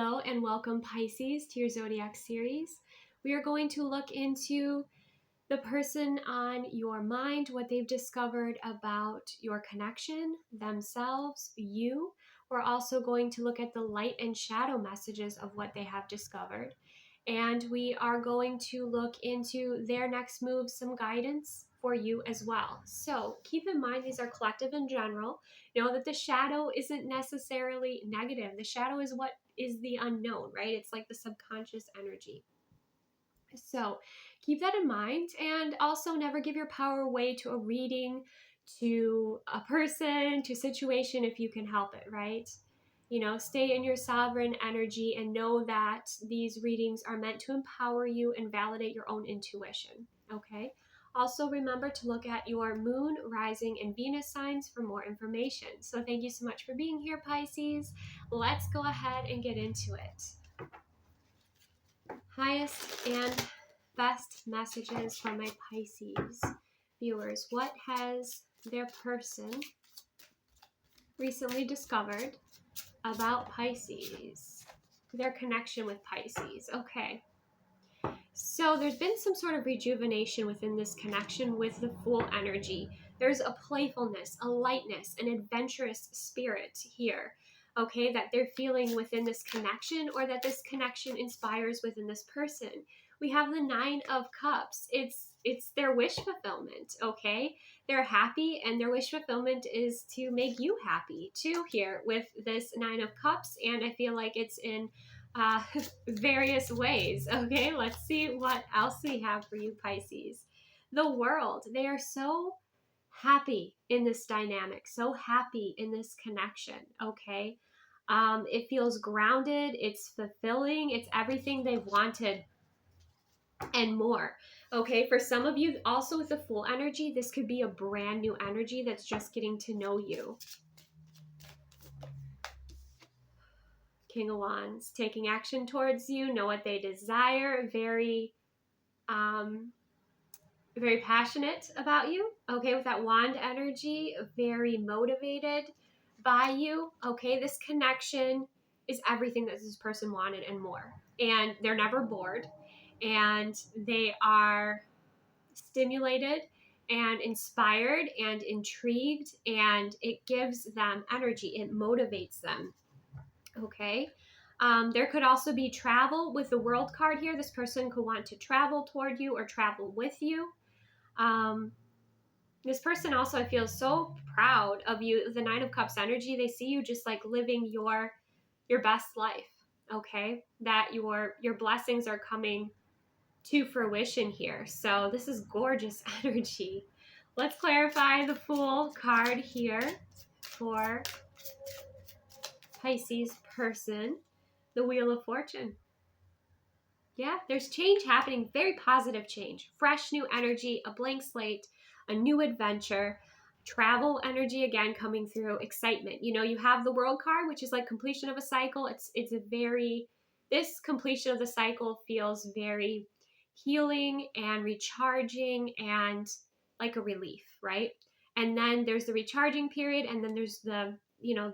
Hello and welcome, Pisces, to your Zodiac series. We are going to look into the person on your mind, what they've discovered about your connection, themselves, you. We're also going to look at the light and shadow messages of what they have discovered. And we are going to look into their next moves, some guidance for you as well. So keep in mind, these are collective in general. Know that the shadow isn't necessarily negative. The shadow is what is the unknown, right? It's like the subconscious energy. So keep that in mind, and also never give your power away to a reading, to a person, to a situation if you can help it, right? Stay in your sovereign energy and know that these readings are meant to empower you and validate your own intuition, okay? Also remember to look at your moon, rising, and Venus signs for more information. So thank you so much for being here, Pisces. Let's go ahead and get into it. Highest and best messages for my Pisces viewers. What has their person recently discovered about Pisces? Their connection with Pisces. Okay. So there's been some sort of rejuvenation within this connection with the Fool energy. There's a playfulness, a lightness, an adventurous spirit here, okay, that they're feeling within this connection, or that this connection inspires within this person. We have the Nine of Cups. It's their wish fulfillment, okay? They're happy, and their wish fulfillment is to make you happy too here with this Nine of Cups, and I feel like it's in various ways. Okay, let's see what else we have for you, Pisces. The World. They are so happy in this dynamic, so happy in this connection. Okay, it feels grounded, it's fulfilling, it's everything they've wanted and more. Okay, for some of you also with the Fool energy, this could be a brand new energy that's just getting to know you. King of Wands, taking action towards you, know what they desire, very passionate about you, okay, with that Wand energy, very motivated by you, okay. This connection is everything that this person wanted and more, and they're never bored, and they are stimulated and inspired and intrigued, and it gives them energy, it motivates them. Okay. There could also be travel with the World card here. This person could want to travel toward you or travel with you. This person also, I feel so proud of you. The Nine of Cups energy, they see you just like living your best life. Okay. That your blessings are coming to fruition here. So this is gorgeous energy. Let's clarify the Fool card here for Pisces person. The Wheel of Fortune. Yeah, there's change happening, very positive change, fresh new energy, a blank slate, a new adventure, travel energy again coming through, excitement. You have the World card, which is like completion of a cycle. This completion of the cycle feels very healing and recharging and like a relief, right? And then there's the recharging period, and then there's the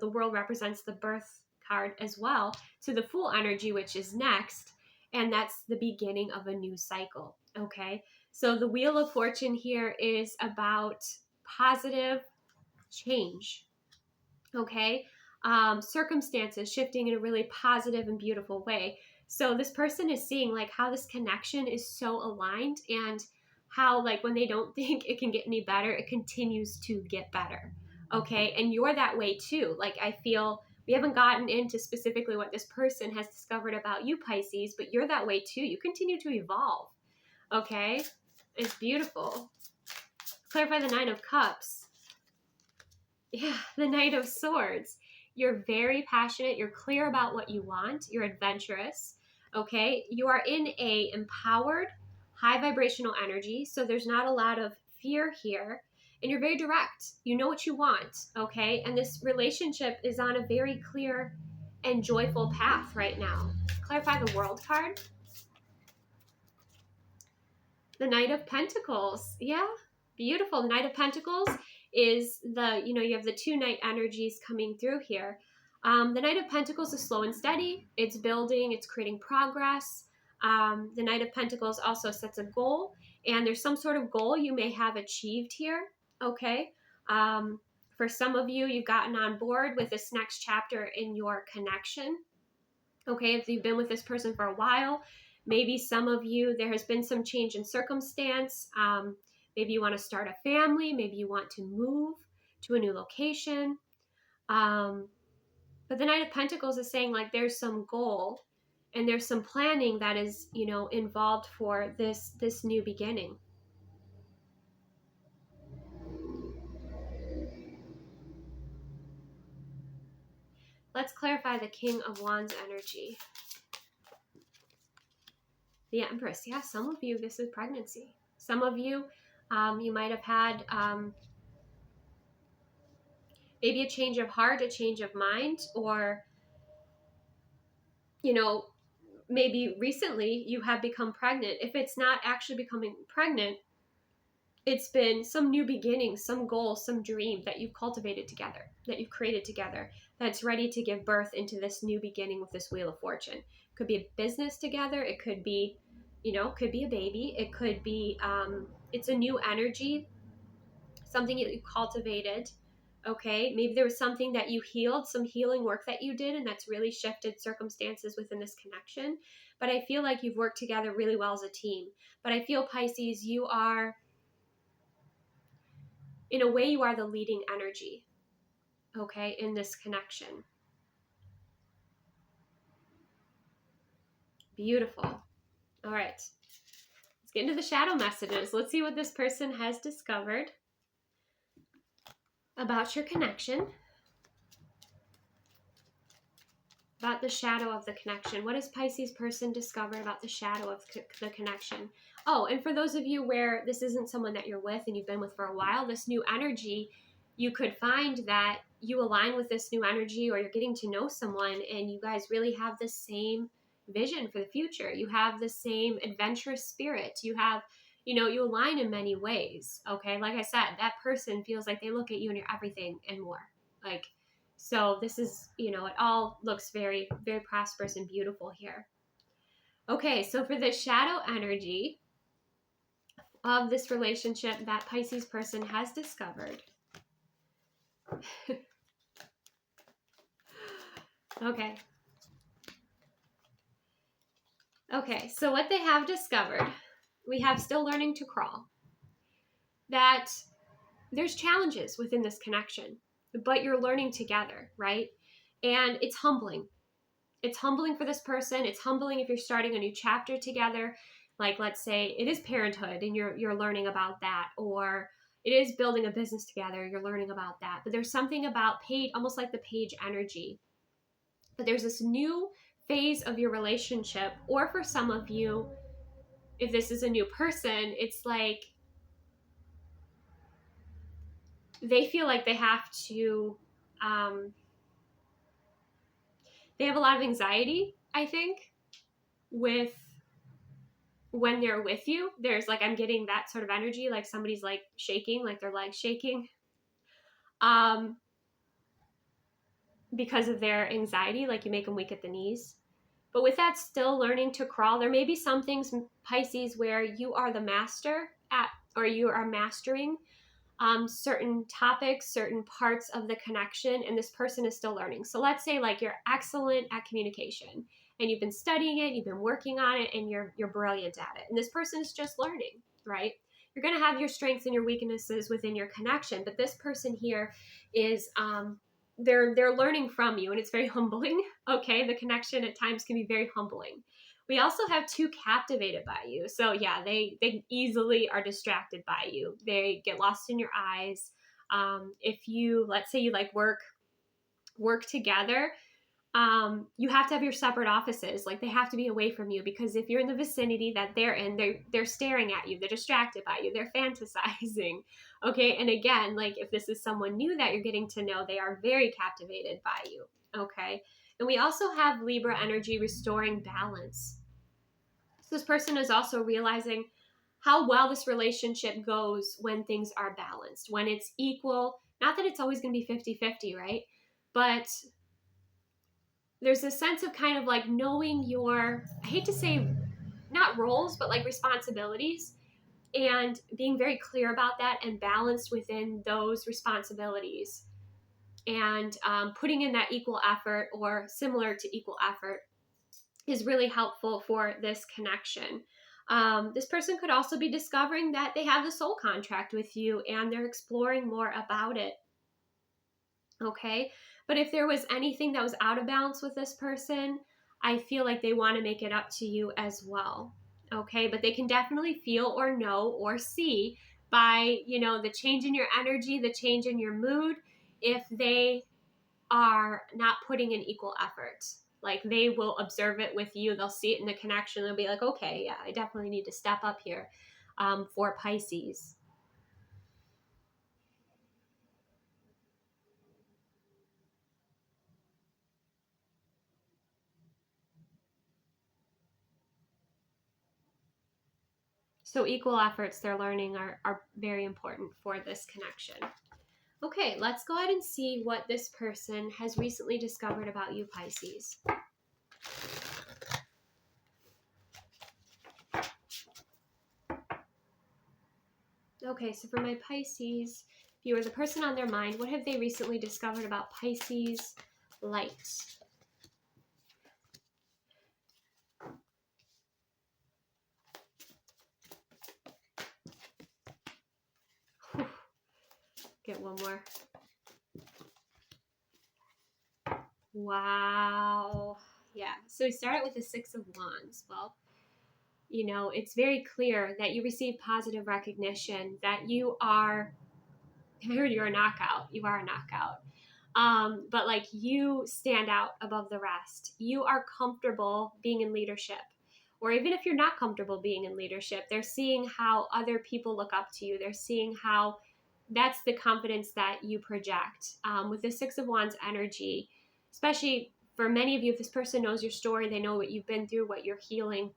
World represents the birth card as well, to the Fool energy, which is next, and that's the beginning of a new cycle. Okay, so the Wheel of Fortune here is about positive change. Okay, circumstances shifting in a really positive and beautiful way. So this person is seeing like how this connection is so aligned, and how like when they don't think it can get any better, it continues to get better. Okay, and you're that way too. Like I feel we haven't gotten into specifically what this person has discovered about you, Pisces, but you're that way too. You continue to evolve. Okay, it's beautiful. Clarify the Nine of Cups. Yeah, the Knight of Swords. You're very passionate. You're clear about what you want. You're adventurous. Okay, you are in a empowered, high vibrational energy. So there's not a lot of fear here. And you're very direct. You know what you want, okay? And this relationship is on a very clear and joyful path right now. Clarify the World card. The Knight of Pentacles. Yeah, beautiful. The Knight of Pentacles is you have the two Knight energies coming through here. The Knight of Pentacles is slow and steady. It's building, it's creating progress. The Knight of Pentacles also sets a goal, and there's some sort of goal you may have achieved here, okay? For some of you, you've gotten on board with this next chapter in your connection, okay? If you've been with this person for a while, maybe some of you, there has been some change in circumstance. Maybe you want to start a family. Maybe you want to move to a new location. But the Knight of Pentacles is saying like there's some goal and there's some planning that is, you know, involved for this new beginning. Let's clarify the King of Wands energy. The Empress. Yeah, some of you, this is pregnancy. Some of you, you might have had maybe a change of heart, a change of mind, or, you know, maybe recently you have become pregnant. If it's not actually becoming pregnant, it's been some new beginning, some goal, some dream that you've cultivated together, that you've created together, that's ready to give birth into this new beginning with this Wheel of Fortune. It could be a business together. It could be, you know, could be a baby. It could be, it's a new energy, something that you cultivated. Okay, maybe there was something that you healed, some healing work that you did, and that's really shifted circumstances within this connection. But I feel like you've worked together really well as a team. But I feel, Pisces, you are, in a way, you are the leading energy, okay, in this connection. Beautiful. All right. Let's get into the shadow messages. Let's see what this person has discovered about your connection. About the shadow of the connection. What has Pisces person discovered about the shadow of the connection? Oh, and for those of you where this isn't someone that you're with and you've been with for a while, this new energy, you could find that you align with this new energy, or you're getting to know someone and you guys really have the same vision for the future. You have the same adventurous spirit. You have, you know, you align in many ways. Okay. Like I said, that person feels like they look at you and you're everything and more. Like, so this is, you know, it all looks very, very prosperous and beautiful here. Okay, so for the shadow energy of this relationship that Pisces person has discovered. Okay. Okay, so what they have discovered, we have still learning to crawl. That there's challenges within this connection, but you're learning together, right? And it's humbling. It's humbling for this person. It's humbling if you're starting a new chapter together. Like, let's say it is parenthood and you're learning about that, or it is building a business together, you're learning about that. But there's something about page, almost like the page energy. But there's this new phase of your relationship, or for some of you, if this is a new person, it's like they feel like they have to, they have a lot of anxiety, I think, with when they're with you. There's like, I'm getting that sort of energy, like somebody's like shaking, like their legs shaking, because of their anxiety, like you make them weak at the knees. But with that still learning to crawl, there may be some things, Pisces, where you are the master at, or you are mastering certain topics, certain parts of the connection, and this person is still learning. So let's say like you're excellent at communication and you've been studying it, you've been working on it, and you're brilliant at it. And this person is just learning, right? You're going to have your strengths and your weaknesses within your connection, but this person here is they're learning from you, and it's very humbling. Okay, the connection at times can be very humbling. We also have two captivated by you. So yeah, they easily are distracted by you. They get lost in your eyes. If you, let's say you like work together, you have to have your separate offices. Like they have to be away from you, because if you're in the vicinity that they're in, they're staring at you, they're distracted by you, they're fantasizing. Okay, and again, like if this is someone new that you're getting to know, they are very captivated by you. Okay. And we also have Libra energy restoring balance. So this person is also realizing how well this relationship goes when things are balanced, when it's equal. Not that it's always going to be 50-50, right? But there's a sense of kind of like knowing your, I hate to say not roles, but like responsibilities, and being very clear about that and balanced within those responsibilities, and putting in that equal effort or similar to equal effort is really helpful for this connection. This person could also be discovering that they have the soul contract with you and they're exploring more about it. Okay. But if there was anything that was out of balance with this person, I feel like they want to make it up to you as well. Okay. But they can definitely feel or know or see by, the change in your energy, the change in your mood, if they are not putting in equal effort. Like they will observe it with you. They'll see it in the connection. They'll be like, okay, yeah, I definitely need to step up here for Pisces. So equal efforts they're learning are very important for this connection. Okay, let's go ahead and see what this person has recently discovered about you, Pisces. Okay, so for my Pisces viewer, the person on their mind, what have they recently discovered about Pisces light? Get one more. Wow. Yeah. So we start out with the Six of Wands. Well, it's very clear that you receive positive recognition, that you are, I heard you're a knockout. You are a knockout. But like you stand out above the rest. You are comfortable being in leadership. Or even if you're not comfortable being in leadership, they're seeing how other people look up to you. They're seeing how that's the confidence that you project. With the Six of Wands energy, especially for many of you, if this person knows your story, they know what you've been through, what you're healing,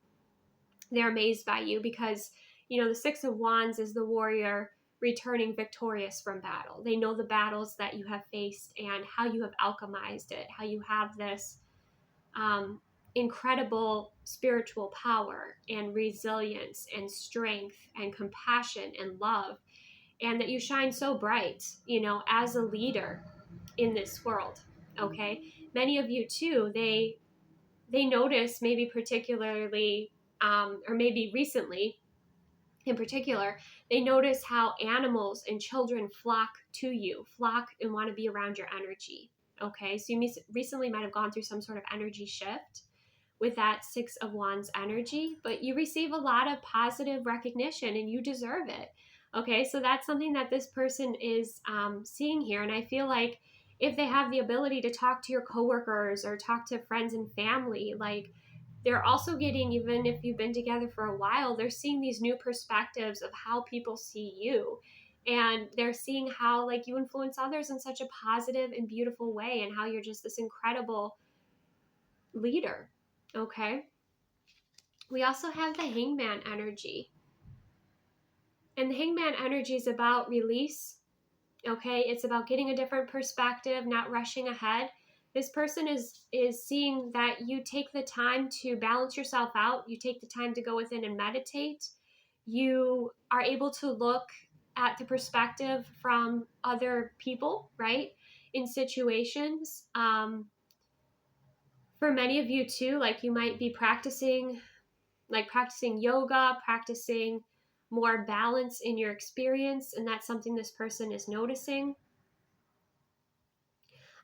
they're amazed by you because, the Six of Wands is the warrior returning victorious from battle. They know the battles that you have faced and how you have alchemized it, how you have this incredible spiritual power and resilience and strength and compassion and love, and that you shine so bright, as a leader in this world. Okay. Many of you too, they notice maybe particularly, or maybe recently in particular, they notice how animals and children flock and want to be around your energy. Okay, so you recently might have gone through some sort of energy shift with that Six of Wands energy, but you receive a lot of positive recognition and you deserve it. Okay, so that's something that this person is seeing here. And I feel like if they have the ability to talk to your coworkers or talk to friends and family, like they're also getting, even if you've been together for a while, they're seeing these new perspectives of how people see you. And they're seeing how like you influence others in such a positive and beautiful way, and how you're just this incredible leader. Okay. We also have the Hangman energy. And the Hangman energy is about release. Okay. It's about getting a different perspective, not rushing ahead. This person is seeing that you take the time to balance yourself out. You take the time to go within and meditate. You are able to look at the perspective from other people, right? In situations. For many of you too, like you might be practicing yoga, practicing more balance in your experience, and that's something this person is noticing.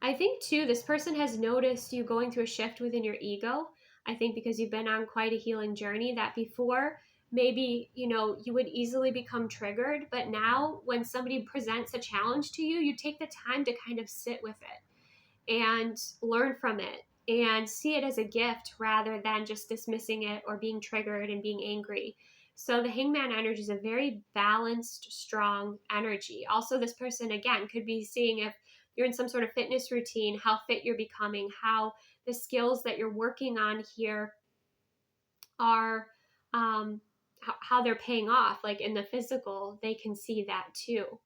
I think too, this person has noticed you going through a shift within your ego. I think because you've been on quite a healing journey, that before maybe, you would easily become triggered, but now when somebody presents a challenge to you, you take the time to kind of sit with it and learn from it and see it as a gift rather than just dismissing it or being triggered and being angry. So the Hangman energy is a very balanced, strong energy. Also, this person, again, could be seeing if you're in some sort of fitness routine, how fit you're becoming, how the skills that you're working on here are, how they're paying off. Like in the physical, they can see that too.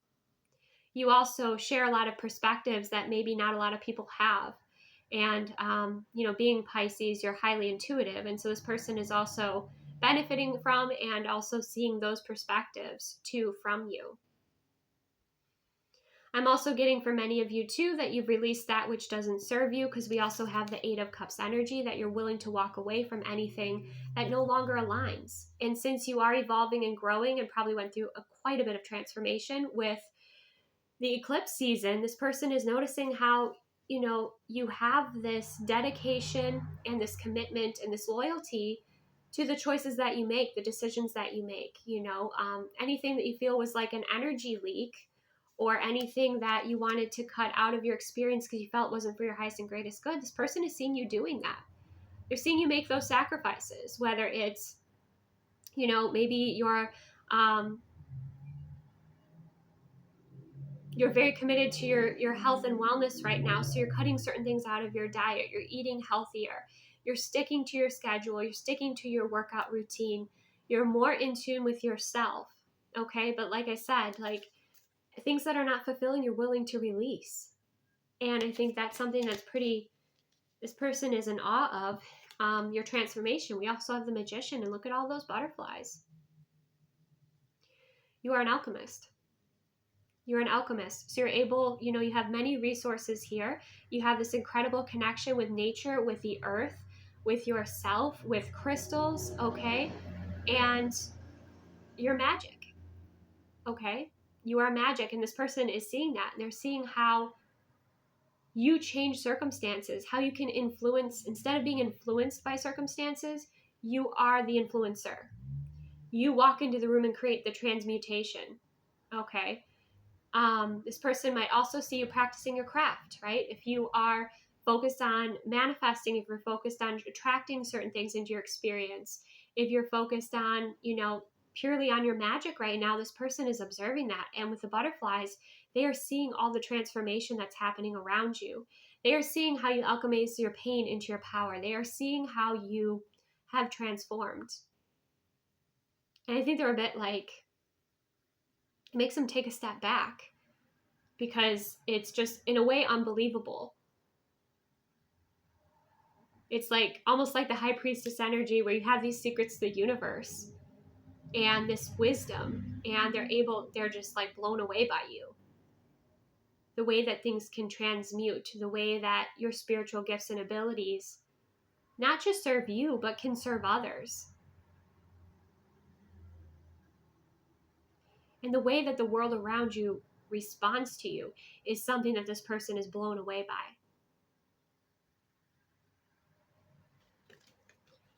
You also share a lot of perspectives that maybe not a lot of people have. And, being Pisces, you're highly intuitive. And so this person is also benefiting from and also seeing those perspectives too from you. I'm also getting for many of you too that you've released that which doesn't serve you, because we also have the Eight of Cups energy, that you're willing to walk away from anything that no longer aligns. And since you are evolving and growing and probably went through quite a bit of transformation with the eclipse season, this person is noticing how, you have this dedication and this commitment and this loyalty to the choices that you make, the decisions that you make. Anything that you feel was like an energy leak, or anything that you wanted to cut out of your experience because you felt wasn't for your highest and greatest good, this person is seeing you doing that. They're seeing you make those sacrifices, whether it's, maybe you're very committed to your health and wellness right now. So you're cutting certain things out of your diet. You're eating healthier. You're sticking to your schedule. You're sticking to your workout routine. You're more in tune with yourself. Okay. But like I said, things that are not fulfilling, you're willing to release. And I think that's something that's this person is in awe of, your transformation. We also have the Magician, and look at all those butterflies. You are an alchemist. You're an alchemist. So you're able, you have many resources here. You have this incredible connection with nature, with the earth, with yourself, with crystals, okay? And you're magic, okay? You are magic, and this person is seeing that. And they're seeing how you change circumstances, how you can influence, instead of being influenced by circumstances, you are the influencer. You walk into the room and create the transmutation, okay? This person might also see you practicing your craft, right? If you are focused on manifesting, if you're focused on attracting certain things into your experience, if you're focused on, purely on your magic right now, this person is observing that. And with the butterflies, they are seeing all the transformation that's happening around you. They are seeing how you alchemize your pain into your power. They are seeing how you have transformed. And I think they're a bit it makes them take a step back, because it's just, in a way, unbelievable. It's almost like the high priestess energy, where you have these secrets to the universe and this wisdom, and they're just blown away by you. The way that things can transmute, the way that your spiritual gifts and abilities not just serve you, but can serve others. And the way that the world around you responds to you is something that this person is blown away by.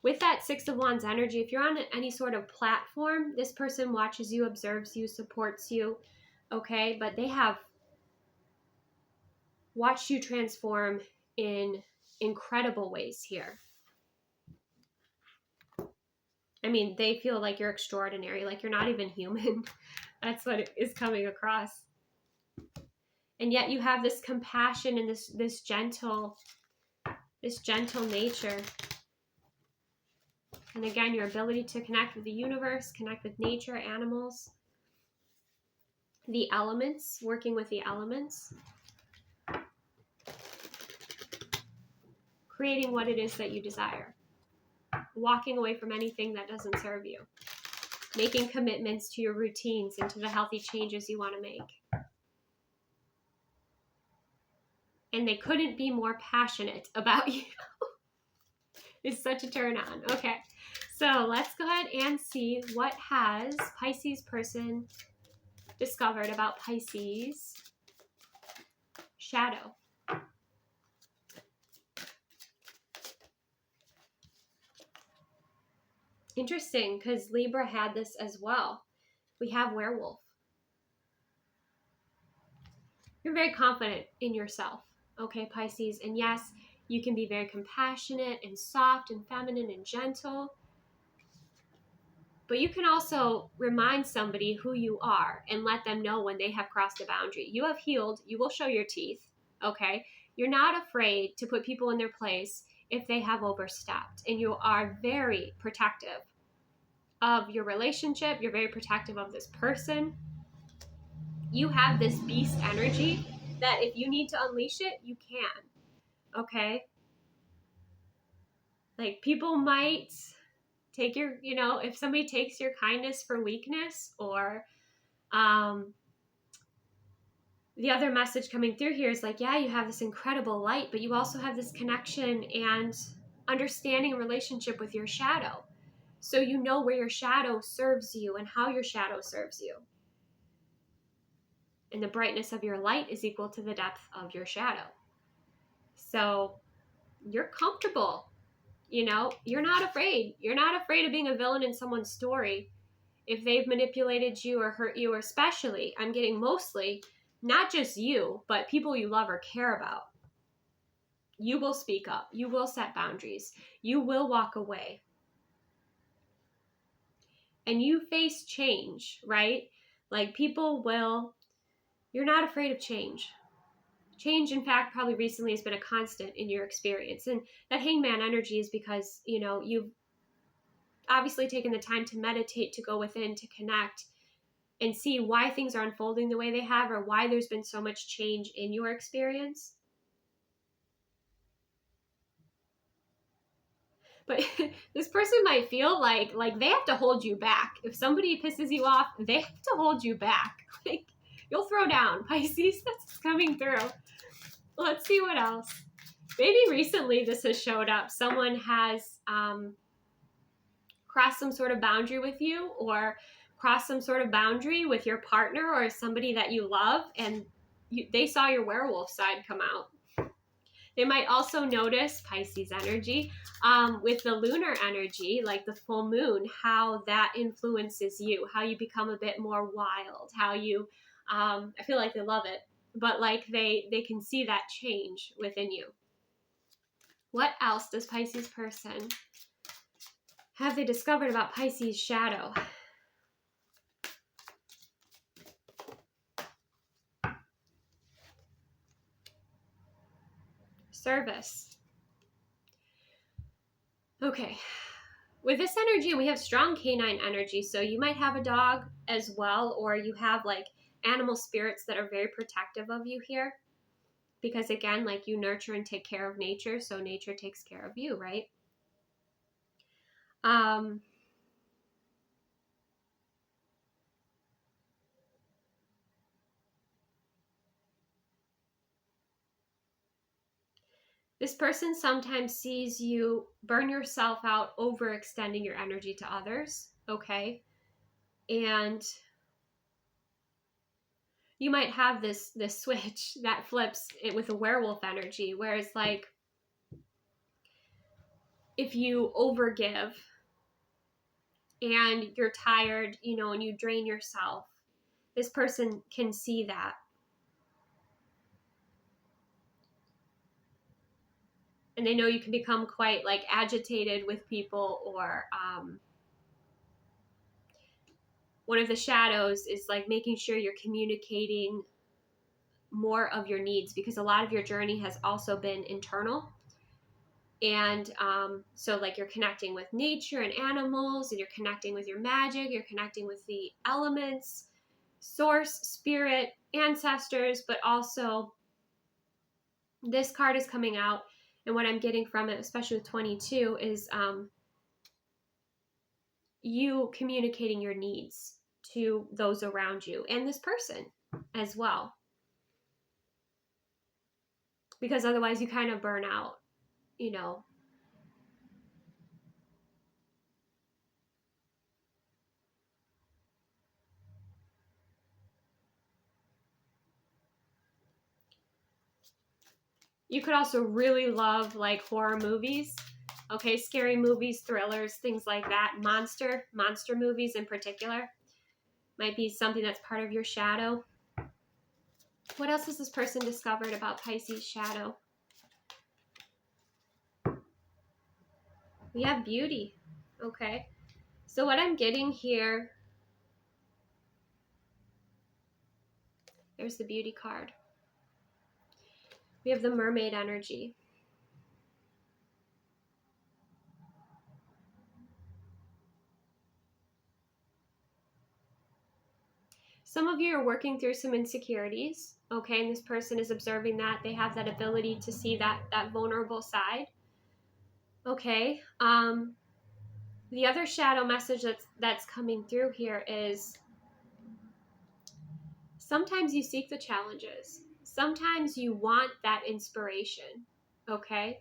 With that Six of Wands energy, if you're on any sort of platform, this person watches you, observes you, supports you, okay? But they have watched you transform in incredible ways here. I mean, they feel like you're extraordinary, like you're not even human. That's what is coming across. And yet you have this compassion and this gentle nature. And again, your ability to connect with the universe, connect with nature, animals, the elements, working with the elements, creating what it is that you desire, walking away from anything that doesn't serve you, making commitments to your routines and to the healthy changes you want to make. And they couldn't be more passionate about you. It's such a turn on. Okay, so let's go ahead and see what has Pisces person discovered about Pisces shadow. Interesting, because Libra had this as well. We have werewolf. You're very confident in yourself, okay, Pisces? And yes, you can be very compassionate and soft and feminine and gentle. But you can also remind somebody who you are and let them know when they have crossed a boundary. You have healed. You will show your teeth, okay? You're not afraid to put people in their place if they have overstepped. And you are very protective of your relationship. You're very protective of this person. You have this beast energy that if you need to unleash it, you can. okay? Like, people might take your, if somebody takes your kindness for weakness, or the other message coming through here is like, yeah, you have this incredible light, but you also have this connection and understanding relationship with your shadow. So you know where your shadow serves you and how your shadow serves you. And the brightness of your light is equal to the depth of your shadow. So you're comfortable, you're not afraid. You're not afraid of being a villain in someone's story. If they've manipulated you or hurt you, or especially, I'm getting mostly, not just you, but people you love or care about. You will speak up. You will set boundaries. You will walk away. And you face change, right? Like, you're not afraid of change. Change, in fact, probably recently has been a constant in your experience. And that hangman energy is because, you've obviously taken the time to meditate, to go within, to connect, and see why things are unfolding the way they have, or why there's been so much change in your experience. But this person might feel like they have to hold you back. If somebody pisses you off, they have to hold you back. Like, you'll throw down, Pisces. That's coming through. Let's see what else. Maybe recently this has showed up. Someone has crossed some sort of boundary with you, or crossed some sort of boundary with your partner or somebody that you love, and they saw your werewolf side come out. They might also notice Pisces energy with the lunar energy, like the full moon, how that influences you, how you become a bit more wild, how you, I feel like they love it, but like they can see that change within you. What else does Pisces person have they discovered about Pisces shadow? Service. Okay. With this energy, we have strong canine energy. So you might have a dog as well, or you have like animal spirits that are very protective of you here. Because again, like, you nurture and take care of nature, so nature takes care of you, right? This person sometimes sees you burn yourself out, overextending your energy to others, okay? And you might have this switch that flips it with a werewolf energy, whereas like, if you overgive and you're tired, and you drain yourself, this person can see that. And they know you can become quite like agitated with people, or one of the shadows is like making sure you're communicating more of your needs, because a lot of your journey has also been internal. And so like, you're connecting with nature and animals, and you're connecting with your magic, you're connecting with the elements, source, spirit, ancestors, but also this card is coming out, and what I'm getting from it, especially with 22, is you communicating your needs to those around you and this person as well. Because otherwise you kind of burn out, You could also really love like horror movies, okay? Scary movies, thrillers, things like that. Monster movies in particular might be something that's part of your shadow. What else has this person discovered about Pisces shadow? We have beauty, okay? So what I'm getting here, there's the beauty card. We have the mermaid energy. Some of you are working through some insecurities, okay, and this person is observing that. They have that ability to see that vulnerable side, okay. The other shadow message that's coming through here is sometimes you seek the challenges. Sometimes you want that inspiration, okay?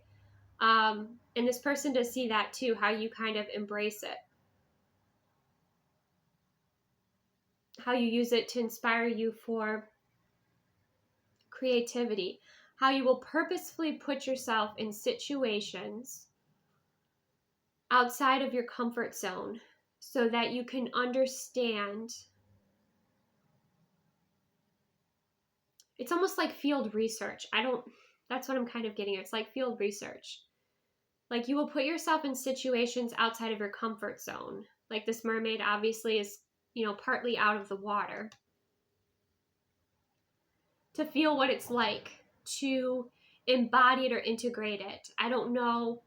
And this person does see that too, how you kind of embrace it. How you use it to inspire you for creativity. How you will purposefully put yourself in situations outside of your comfort zone so that you can understand. It's almost like field research. That's what I'm kind of getting at. It's like field research. Like you will put yourself in situations outside of your comfort zone. Like this mermaid obviously is, partly out of the water. To feel what it's like to embody it or integrate it. I don't know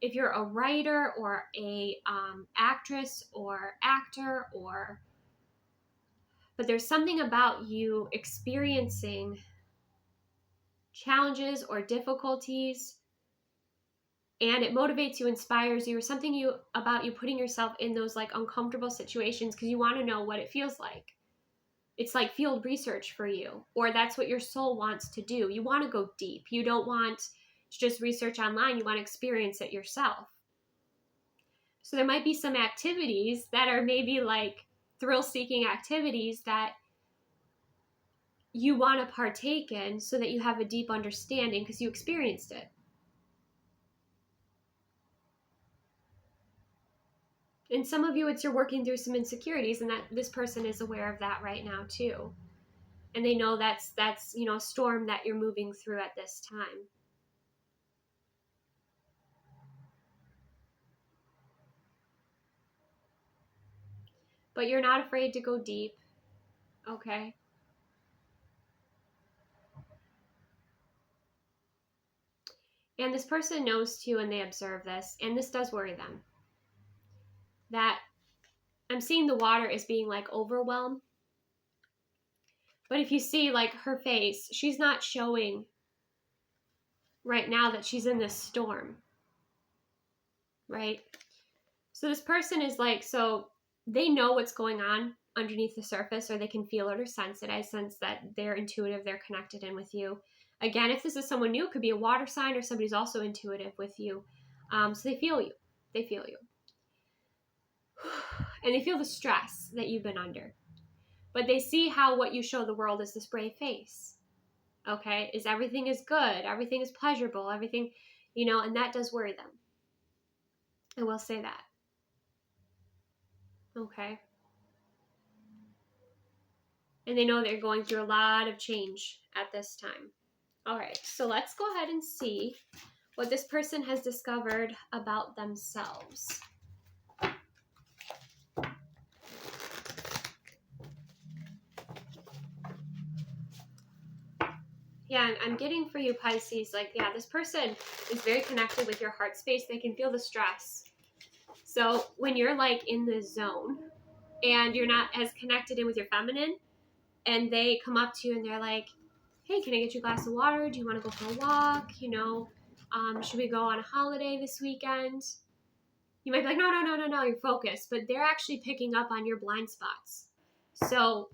if you're a writer or a actress or actor but there's something about you experiencing challenges or difficulties, and it motivates you, inspires you, or something about you putting yourself in those like uncomfortable situations because you want to know what it feels like. It's like field research for you, or that's what your soul wants to do. You want to go deep. You don't want to just research online. You want to experience it yourself. So there might be some activities that are maybe like thrill-seeking activities that you want to partake in so that you have a deep understanding because you experienced it. And some of you, it's you're working through some insecurities, and that this person is aware of that right now too. And they know that's a storm that you're moving through at this time. But you're not afraid to go deep, okay? And this person knows too, and they observe this, and this does worry them. That I'm seeing the water as being like overwhelmed. But if you see like her face, she's not showing right now that she's in this storm, right? So this person is like, so they know what's going on underneath the surface, or they can feel it or sense it. I sense that they're intuitive, they're connected in with you. Again, if this is someone new, it could be a water sign or somebody's also intuitive with you. So they feel you. They feel you. And they feel the stress that you've been under. But they see how what you show the world is this brave face. Okay? Is everything is good. Everything is pleasurable. Everything, and that does worry them. I will say that. Okay? And they know they're going through a lot of change at this time. All right, so let's go ahead and see what this person has discovered about themselves. Yeah, I'm getting for you, Pisces, this person is very connected with your heart space. They can feel the stress. So when you're like in the zone and you're not as connected in with your feminine, and they come up to you and they're like, hey, can I get you a glass of water? Do you want to go for a walk? Should we go on a holiday this weekend? You might be like, no, you're focused. But they're actually picking up on your blind spots. So,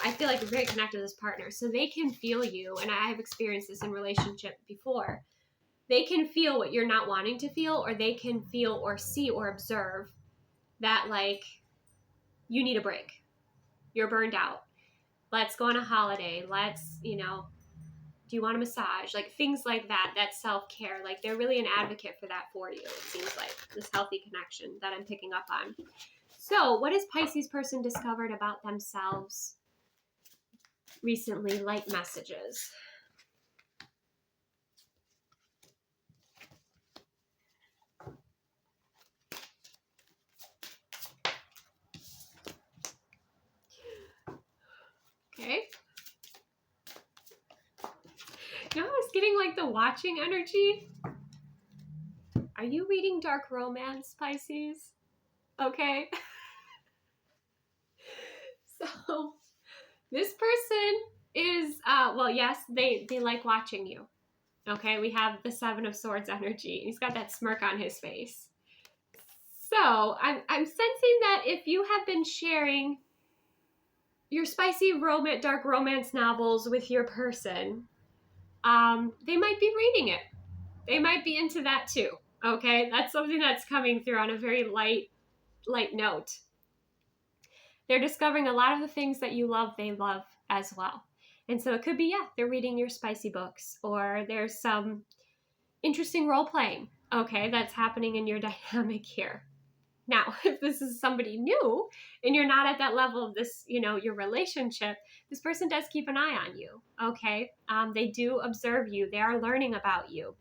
I feel like you're very connected to this partner. So they can feel you, and I have experienced this in relationship before. They can feel what you're not wanting to feel, or they can feel or see or observe that, like, you need a break. You're burned out. Let's go on a holiday. Let's, do you want a massage? Like things like that, self-care. Like they're really an advocate for that for you. It seems like this healthy connection that I'm picking up on. So what has Pisces person discovered about themselves recently? Light messages. Okay. I was getting like the watching energy. Are you reading dark romance, Pisces? Okay. So This person is, well, yes, they like watching you. Okay, we have the Seven of Swords energy. He's got that smirk on his face. So I'm sensing that if you have been sharing your spicy dark romance novels with your person, they might be reading it. They might be into that too. Okay, that's something that's coming through on a very light note. They're discovering a lot of the things that you love, they love as well. And so it could be, yeah, they're reading your spicy books, or there's some interesting role playing, okay, that's happening in your dynamic here. Now, if this is somebody new and you're not at that level of this, your relationship, this person does keep an eye on you, okay? They do observe you. They are learning about you.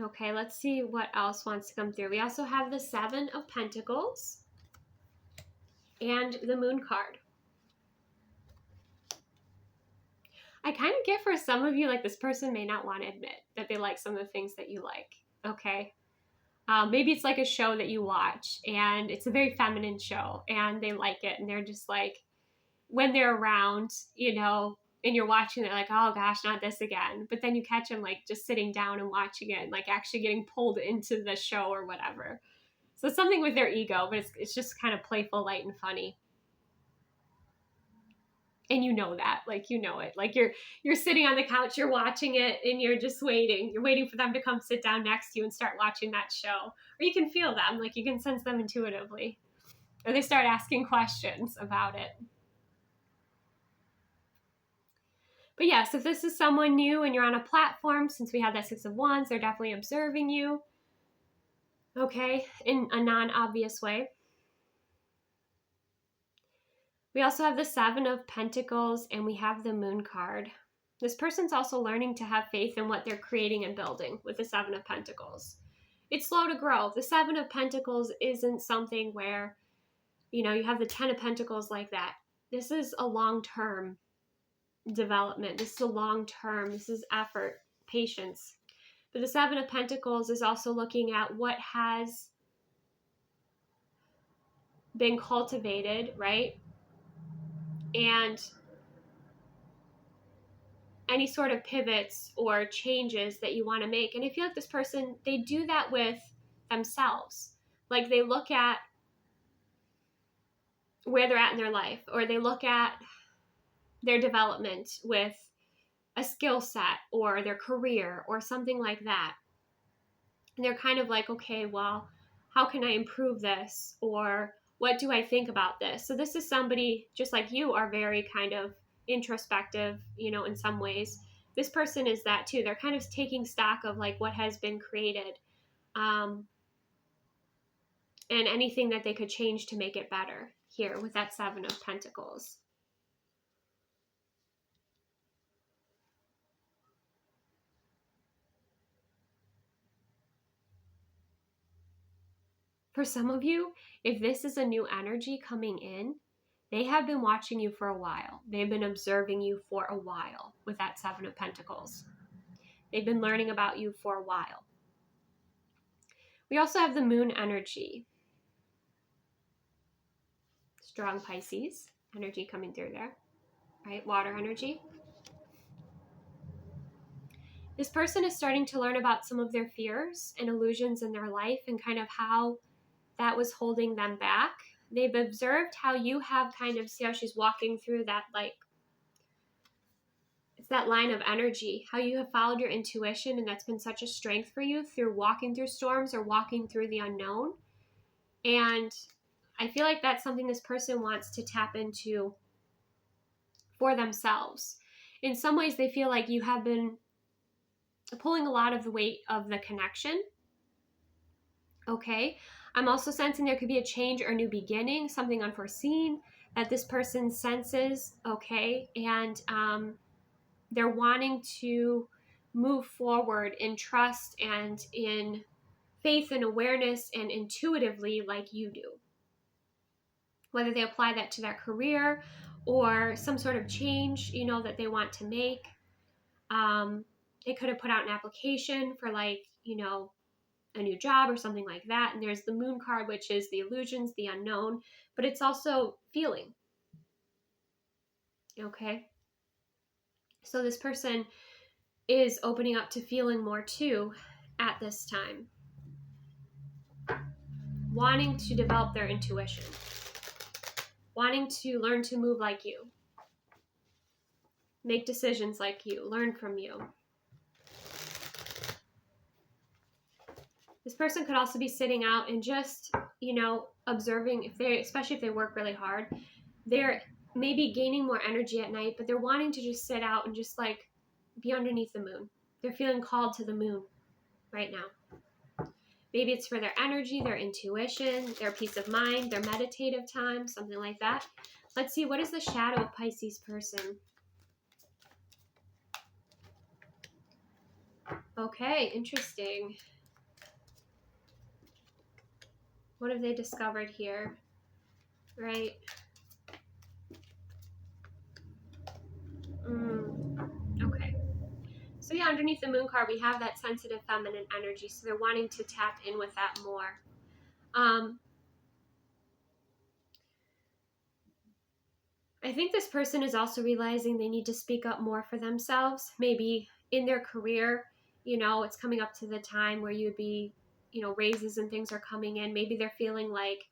Okay, let's see what else wants to come through. We also have the Seven of Pentacles and the Moon card. I kind of get for some of you, like, this person may not want to admit that they like some of the things that you like, okay? Maybe it's like a show that you watch and it's a very feminine show and they like it and they're just like, when they're around, and you're watching it, like, oh gosh, not this again. But then you catch them like just sitting down and watching it and like actually getting pulled into the show or whatever. So it's something with their ego, but it's just kind of playful, light, and funny. And you know that, like, you know it. Like you're sitting on the couch, you're watching it, and you're just waiting. You're waiting for them to come sit down next to you and start watching that show. Or you can feel them, like you can sense them intuitively. Or they start asking questions about it. But yes, if this is someone new and you're on a platform, since we have that Six of Wands, they're definitely observing you, okay, in a non-obvious way. We also have the Seven of Pentacles and we have the Moon card. This person's also learning to have faith in what they're creating and building with the Seven of Pentacles. It's slow to grow. The Seven of Pentacles isn't something where, you have the Ten of Pentacles like that. This is a long-term development. This is a long-term, this is effort, patience. But the Seven of Pentacles is also looking at what has been cultivated, right? And any sort of pivots or changes that you want to make. And I feel like this person, they do that with themselves. Like they look at where they're at in their life, or they look at their development with a skill set or their career or something like that. And they're kind of like, okay, well, how can I improve this? Or what do I think about this? So this is somebody just like you are very kind of introspective, in some ways. This person is that too. They're kind of taking stock of like what has been created, and anything that they could change to make it better here with that Seven of Pentacles. For some of you, if this is a new energy coming in, they have been watching you for a while. They've been observing you for a while with that Seven of Pentacles. They've been learning about you for a while. We also have the Moon energy. Strong Pisces energy coming through there, right? Water energy. This person is starting to learn about some of their fears and illusions in their life and kind of how that was holding them back. They've observed how you have kind of, see how she's walking through that, like, it's that line of energy, how you have followed your intuition, and that's been such a strength for you through walking through storms or walking through the unknown. And I feel like that's something this person wants to tap into for themselves. In some ways, they feel like you have been pulling a lot of the weight of the connection. Okay. I'm also sensing there could be a change or new beginning, something unforeseen that this person senses. Okay. And they're wanting to move forward in trust and in faith and awareness and intuitively like you do. Whether they apply that to their career or some sort of change, that they want to make. They could have put out an application for like, a new job or something like that. And there's the moon card, which is the illusions, the unknown, but it's also feeling. Okay. So this person is opening up to feeling more too at this time, wanting to develop their intuition, wanting to learn to move like you, make decisions like you, learn from you. This person could also be sitting out and just, observing, especially if they work really hard, they're maybe gaining more energy at night, but they're wanting to just sit out and just like be underneath the moon. They're feeling called to the moon right now. Maybe it's for their energy, their intuition, their peace of mind, their meditative time, something like that. Let's see, what is the shadow of Pisces person? Okay, interesting. What have they discovered here? Right? Okay. So yeah, underneath the moon card, we have that sensitive feminine energy. So they're wanting to tap in with that more. I think this person is also realizing they need to speak up more for themselves. Maybe in their career, it's coming up to the time where you'd be, raises and things are coming in. Maybe they're feeling like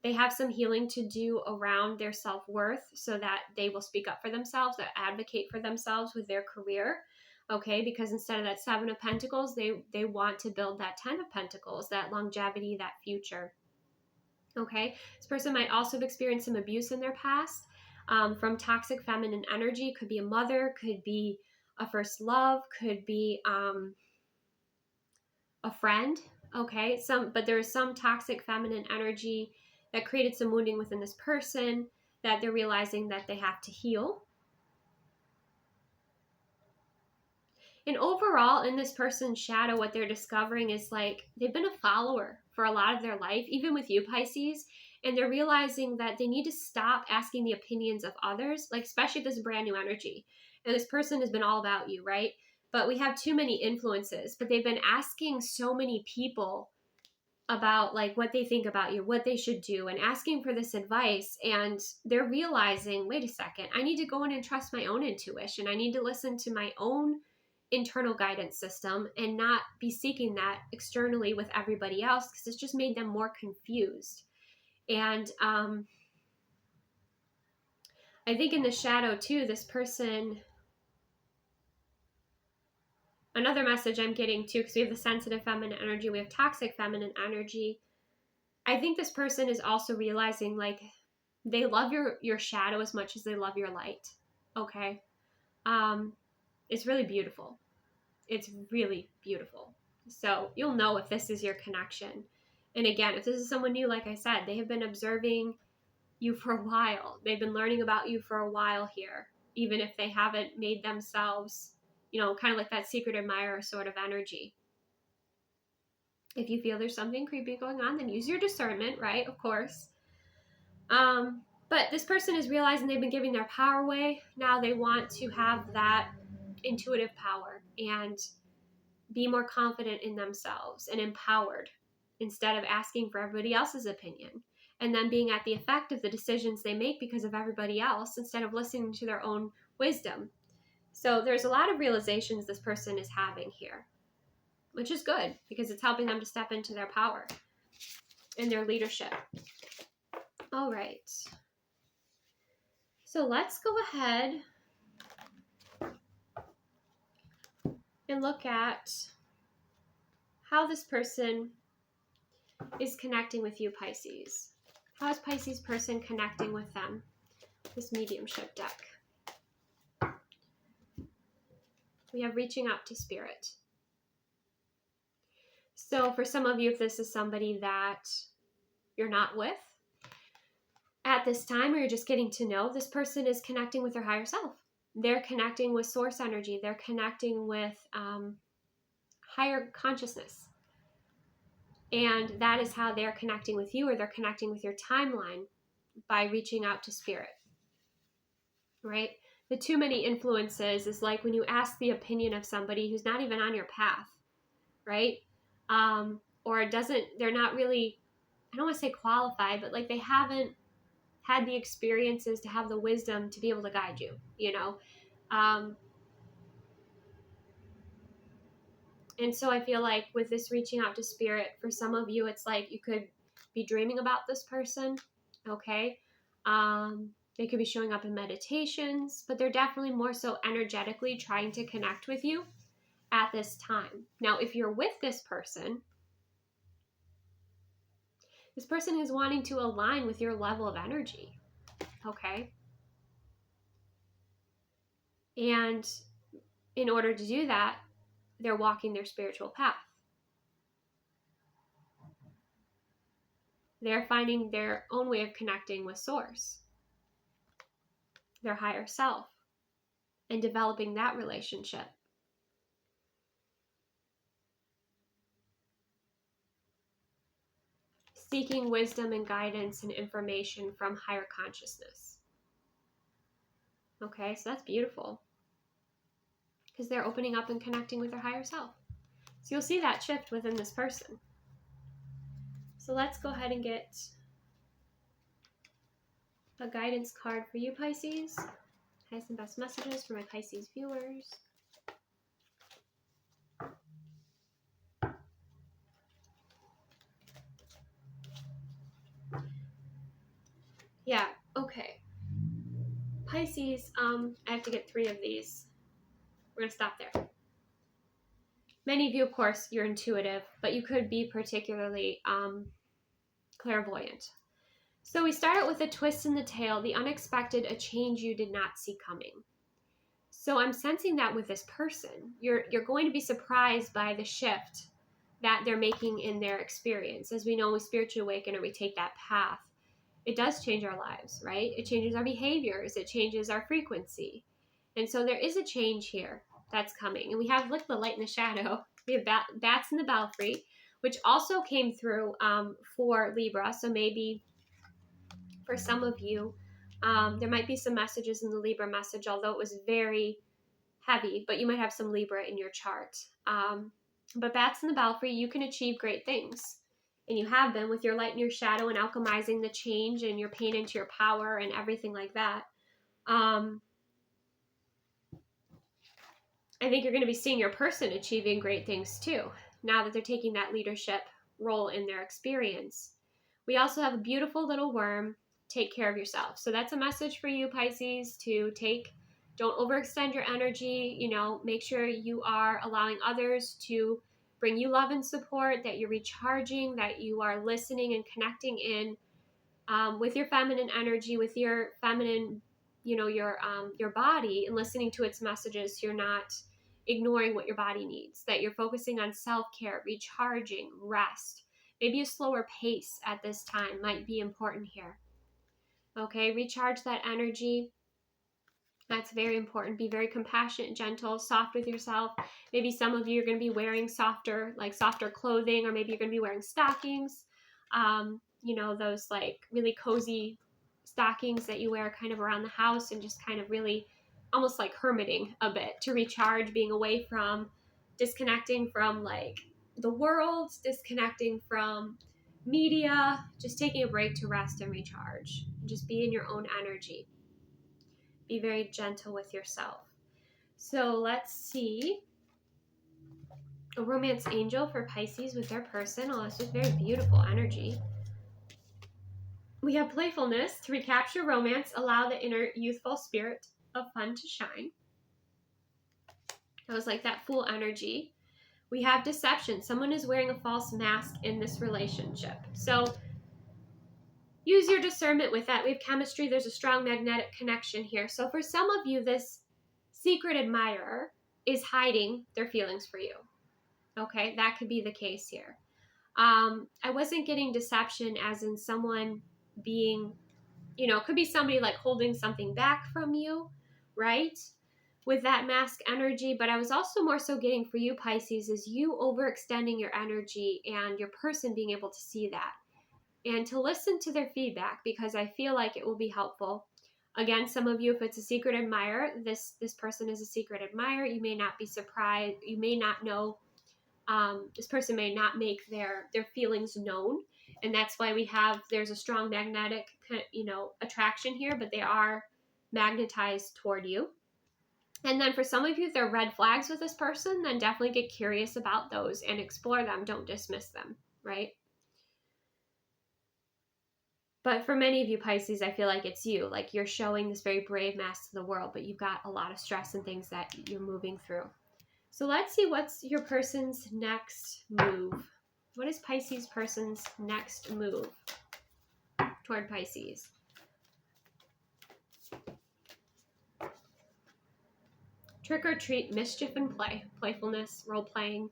they have some healing to do around their self-worth so that they will speak up for themselves, that advocate for themselves with their career. Okay, because instead of that 7 of Pentacles, they want to build that 10 of Pentacles, that longevity, that future. Okay, this person might also have experienced some abuse in their past from toxic feminine energy. Could be a mother, could be a first love, could be a friend. Okay, but there is some toxic feminine energy that created some wounding within this person that they're realizing that they have to heal. And overall, in this person's shadow, what they're discovering is like they've been a follower for a lot of their life, even with you, Pisces. And they're realizing that they need to stop asking the opinions of others, like especially if this is brand new energy. And this person has been all about you, right? But we have too many influences, but they've been asking so many people about like what they think about you, what they should do, and asking for this advice. And they're realizing, wait a second, I need to go in and trust my own intuition. I need to listen to my own internal guidance system and not be seeking that externally with everybody else, because it's just made them more confused. And I think in the shadow too, this person, another message I'm getting too, because we have the sensitive feminine energy, we have toxic feminine energy. I think this person is also realizing like they love your shadow as much as they love your light. Okay. It's really beautiful. It's really beautiful. So you'll know if this is your connection. And again, if this is someone new, like I said, they have been observing you for a while. They've been learning about you for a while here, even if they haven't made themselves, kind of like that secret admirer sort of energy. If you feel there's something creepy going on, then use your discernment, right? Of course. But this person is realizing they've been giving their power away. Now they want to have that intuitive power and be more confident in themselves and empowered instead of asking for everybody else's opinion and then being at the effect of the decisions they make because of everybody else instead of listening to their own wisdom. So there's a lot of realizations this person is having here, which is good because it's helping them to step into their power and their leadership. All right. So let's go ahead and look at how this person is connecting with you, Pisces. How is Pisces person connecting with them? This mediumship deck. We have reaching out to spirit. So for some of you, if this is somebody that you're not with at this time, or you're just getting to know, this person is connecting with their higher self. They're connecting with source energy. They're connecting with higher consciousness. And that is how they're connecting with you, or they're connecting with your timeline by reaching out to spirit, right? The too many influences is like when you ask the opinion of somebody who's not even on your path, right? or they're not really, I don't want to say qualified, but like they haven't had the experiences to have the wisdom to be able to guide you, you know? And so I feel like with this reaching out to spirit, for some of you, it's like you could be dreaming about this person, okay? They could be showing up in meditations, but they're definitely more so energetically trying to connect with you at this time. Now, if you're with this person is wanting to align with your level of energy, okay? And in order to do that, they're walking their spiritual path. They're finding their own way of connecting with source, their higher self, and developing that relationship. Seeking wisdom and guidance and information from higher consciousness. Okay, so that's beautiful. Because they're opening up and connecting with their higher self. So you'll see that shift within this person. So let's go ahead and get a guidance card for you, Pisces. Highest and best messages for my Pisces viewers. Yeah, okay. Pisces, I have to get 3 of these. We're going to stop there. Many of you, of course, you're intuitive, but you could be particularly clairvoyant. So we start out with a twist in the tail, the unexpected, a change you did not see coming. So I'm sensing that with this person, you're going to be surprised by the shift that they're making in their experience. As we know, we spiritually awaken or we take that path, it does change our lives, right? It changes our behaviors. It changes our frequency. And so there is a change here that's coming. And we have, look, the light and the shadow. We have bats in the belfry, which also came through for Libra. So maybe for some of you, there might be some messages in the Libra message, although it was very heavy, but you might have some Libra in your chart. But bats in the belfry, you can achieve great things. And you have been with your light and your shadow and alchemizing the change and your pain into your power and everything like that. I think you're going to be seeing your person achieving great things too, now that they're taking that leadership role in their experience. We also have a beautiful little worm, take care of yourself. So that's a message for you, Pisces, to don't overextend your energy, make sure you are allowing others to bring you love and support, that you're recharging, that you are listening and connecting in with your feminine energy, with your feminine, your body, and listening to its messages. So you're not ignoring what your body needs, that you're focusing on self-care, recharging, rest. Maybe a slower pace at this time might be important here. Okay, recharge that energy. That's very important. Be very compassionate, gentle, soft with yourself. Maybe some of you are going to be wearing softer clothing, or maybe you're going to be wearing stockings. Those like really cozy stockings that you wear kind of around the house, and just kind of really almost like hermiting a bit to recharge, being away from, disconnecting from like the world, disconnecting from media, just taking a break to rest and recharge. Just be in your own energy. Be very gentle with yourself. So let's see. A romance angel for Pisces with their person. Oh, this is very beautiful energy. We have playfulness to recapture romance, allow the inner youthful spirit of fun to shine. That was like that fool energy. We have deception. Someone is wearing a false mask in this relationship. So use your discernment with that. We have chemistry. There's a strong magnetic connection here. So for some of you, this secret admirer is hiding their feelings for you. Okay, that could be the case here. I wasn't getting deception as in someone being, could be somebody like holding something back from you, right? With that mask energy. But I was also more so getting for you, Pisces, is you overextending your energy and your person being able to see that and to listen to their feedback, because I feel like it will be helpful. Again, some of you, if it's a secret admirer, this person is a secret admirer. You may not be surprised. You may not know This person may not make their feelings known, and that's why there's a strong magnetic, attraction here, but they are magnetized toward you. And then for some of you, if there are red flags with this person, then definitely get curious about those and explore them. Don't dismiss them, right? But for many of you Pisces, I feel like it's you. Like you're showing this very brave mask to the world, but you've got a lot of stress and things that you're moving through. So let's see what's your person's next move. What is Pisces person's next move toward Pisces? Trick or treat, mischief and play, playfulness, role playing.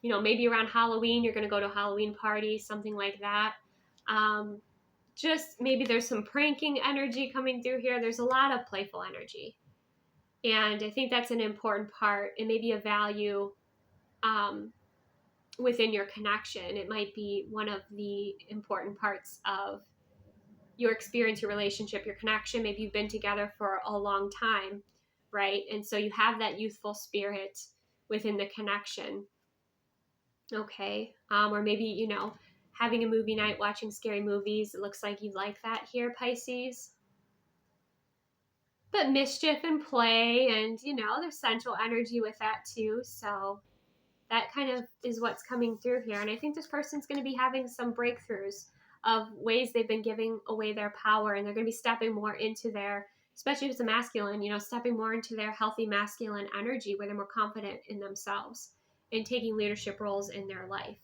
Maybe around Halloween, you're going to go to a Halloween party, something like that. Just maybe there's some pranking energy coming through here. There's a lot of playful energy. And I think that's an important part. It may be a value within your connection. It might be one of the important parts of your experience, your relationship, your connection. Maybe you've been together for a long time, right? And so you have that youthful spirit within the connection. Okay. Or maybe, having a movie night, watching scary movies. It looks like you like that here, Pisces. But mischief and play, and, there's central energy with that too. So that kind of is what's coming through here. And I think this person's going to be having some breakthroughs of ways they've been giving away their power, and they're going to be stepping more into their, especially if it's a masculine, stepping more into their healthy masculine energy where they're more confident in themselves and taking leadership roles in their life.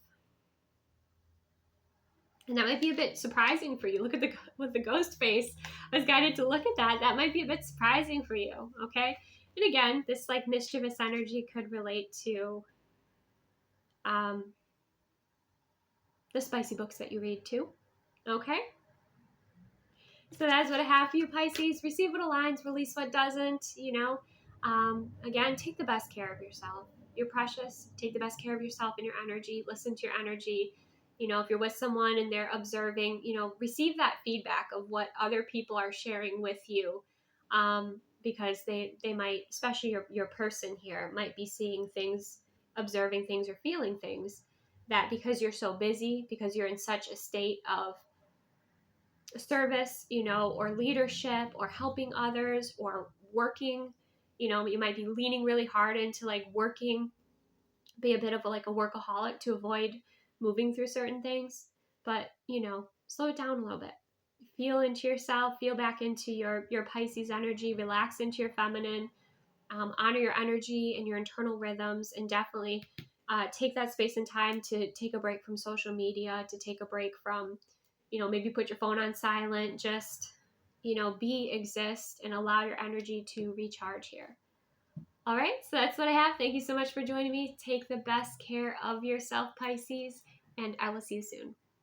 And that might be a bit surprising for you. Look at with the ghost face. I was guided to look at that. That might be a bit surprising for you, okay? And again, this like mischievous energy could relate to the spicy books that you read too, okay? So that's what I have for you, Pisces. Receive what aligns, release what doesn't, Again, take the best care of yourself. You're precious. Take the best care of yourself and your energy. Listen to your energy. If you're with someone and they're observing, receive that feedback of what other people are sharing with you, because they might, especially your person here, might be seeing things, observing things, or feeling things that because you're so busy, because you're in such a state of service, or leadership, or helping others, or working, you might be leaning really hard into like working, be a bit of a workaholic to avoid moving through certain things. But, slow it down a little bit. Feel into yourself, feel back into your Pisces energy, relax into your feminine, honor your energy and your internal rhythms, and definitely take that space and time to take a break from social media, to take a break from, maybe put your phone on silent, just, exist and allow your energy to recharge here. All right, so that's what I have. Thank you so much for joining me. Take the best care of yourself, Pisces, and I will see you soon.